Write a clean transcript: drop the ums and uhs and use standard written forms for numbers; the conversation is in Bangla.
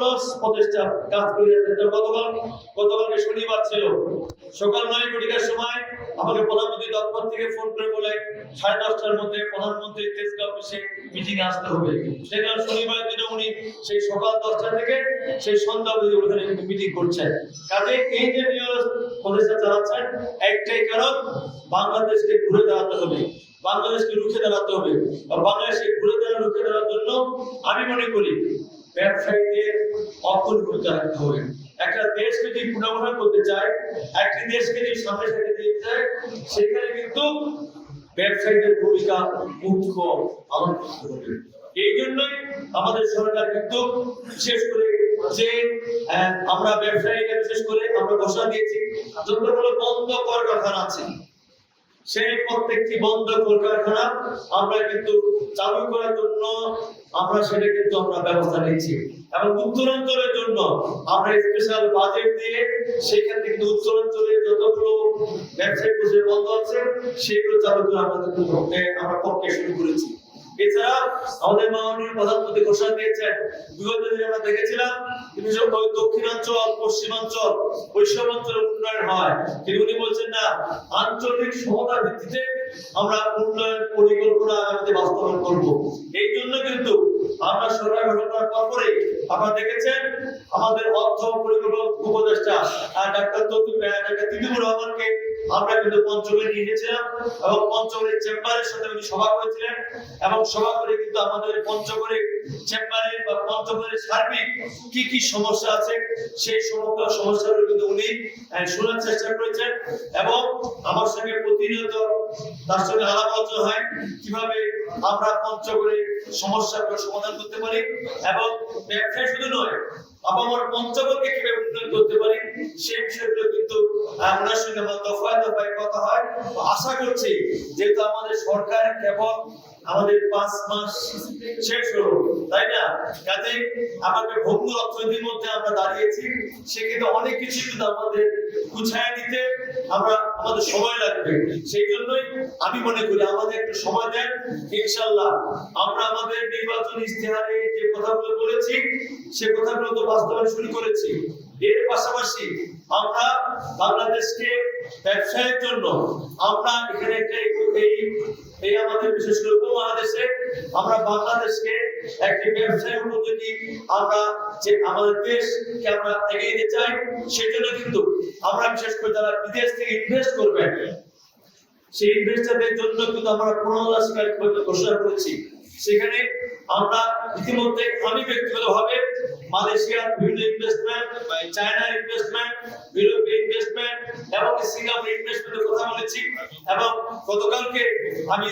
নিরলস প্রচেষ্টা কাজ করে যাচ্ছে। গতকালকে শনিবার ছিল, সকাল 9টার সময় আমাকে প্রধানমন্ত্রী দপ্তর থেকে ফোন করে বলে 10:30টার মধ্যে প্রধানমন্ত্রী তেজগাঁও অফিসে মিটিং এ আসতে হবে। সেখানে শনিবারের দিনে উনি সেই সকাল 10টা থেকে সেই সন্ধ্যা অবধি ওখানে মিটিং করছেন। কাজে এই যে নিরলস প্রচেষ্টা চালাচ্ছেন, একটাই কারণ, বাংলাদেশকে ঘুরে দাঁড়াতে হবে, বাংলাদেশকে রুখে দাঁড়াতে হবে। আর বাংলাদেশকে রুখে দাঁড়ার জন্য আমি মনে করি ব্যবসায়ীদের অক্ষর ভূমিকা রাখতে হবে। একটা দেশকে যদি পুনর্গঠন করতে চায়, একটি দেশকে যদি সামনে সাথে দিতে চায়, সেখানে কিন্তু ব্যবসায়ীদের ভূমিকা মুখ্য পালন করতে হবে। এই জন্যই আমাদের সরকার কিন্তু বিশেষ করে যে আমরা ব্যবসায়ীরা বিশেষ করে আমরা ঘোষণা দিয়েছি, যতগুলো বন্ধ কলকারখানা আছে সেই প্রত্যেকটি বন্ধ কলকারখানা আমরা কিন্তু চালু করার জন্য আমরা সেটা কিন্তু আমরা ব্যবস্থা নিচ্ছি। এবং উত্তরাঞ্চলের জন্য আমরা স্পেশাল বাজেট দিয়ে সেখান থেকে উত্তরাঞ্চলে যতগুলো ব্যবসায়িক প্রতিষ্ঠান বন্ধ আছে সেগুলো চালু করে আমরা কিন্তু আমরা প্রক্রিয়া শুরু করেছি। এছাড়া আমাদের মাননীয় প্রধানমন্ত্রী ঘোষণা দিয়েছেন, বিগত দিনে আমরা দেখেছিলাম দক্ষিণাঞ্চল, পশ্চিমাঞ্চল, বৈষম্যাঞ্চলের উন্নয়ন হয়, কিন্তু উনি বলছেন না, আঞ্চলিক সমতার ভিত্তিতে আমরা উন্নয়ন পরিকল্পনা আগামীতে বাস্তবায়ন করব। এই জন্য কিন্তু আমরা সরকার গঠন করার পরে আপনারা দেখেছেন আমাদের অর্থ পরিকল্পনা উপদেষ্টা ডাক্তার তিতুমুর রহমানকে আমরা কিন্তু পঞ্চগড়ে নিয়ে গেছিলাম এবং পঞ্চগড়ের চেম্বারের সাথে উনি সভা করেছিলেন এবং সভা করে কিন্তু আমাদের পঞ্চগড়ে চেম্বারের বা পঞ্চগড়ের সার্বিক কি কি সমস্যা আছে সেই সমস্ত সমস্যাগুলো কিন্তু উনি শোনার চেষ্টা করেছেন এবং আমার সঙ্গে প্রতিনিয়ত তার সঙ্গে আলাপ আলোচনা হয় কিভাবে আমরা পঞ্চগড়ের সমস্যাগুলো সমাধান করতে পারি এবং ব্যবসায় শুধু নয় আমার পঞ্চগড়কে কিভাবে উন্নয়ন করতে পারি সেই বিষয়গুলো কিন্তু ওনার সঙ্গে আমার দফায় দফায় কথা হয়। আশা করছি যেহেতু আমাদের সরকার কেবল আমাদের 5 মাস শেষ হলো, তাই না, কাজে আমাদের ভঙ্গ অর্থনীতির মধ্যে আমরা দাঁড়িয়েছি, সেক্ষেত্রে অনেক কিছু কিন্তু আমাদের গুছায় নিতে আমাদের সময় লাগবে। সেই জন্যই আমি মনে করি আমাদের একটু সময় দেন, ইনশাআল্লাহ আমরা আমাদের নির্বাচন ইশতেহারে যে কথাগুলো বলেছি সে কথাগুলো তো বাস্তবায়ন শুরু করেছি। এর পাশাপাশি আমরা বাংলাদেশকে ব্যবসায়ের জন্য আমরা এখানে এই আমাদের বিশেষ করে উপমহাদেশে আমরা বাংলাদেশকে একটি ব্যবসায় উপযোগী আমরা যে আমাদের দেশকে আমরা এগিয়ে নিতে চাই, সেজন্য কিন্তু আমরা বিশেষ করে যারা বিদেশ থেকে ইনভেস্ট করবেন সেই ইনভেস্টারদের জন্য কিন্তু আমরা 15,00,000 ঘোষণা করেছি। সেখানে আমরা ইতিমধ্যে আমি ব্যক্তিগতভাবে মালয়েশিয়ার বিভিন্ন ইনভেস্টমেন্ট, চায়নার ইনভেস্টমেন্ট, ইউরোপীয় ইনভেস্টমেন্ট এবং সিঙ্গাপুর ইনভেস্টমেন্টের কথা বলেছি এবং গতকালকে আমি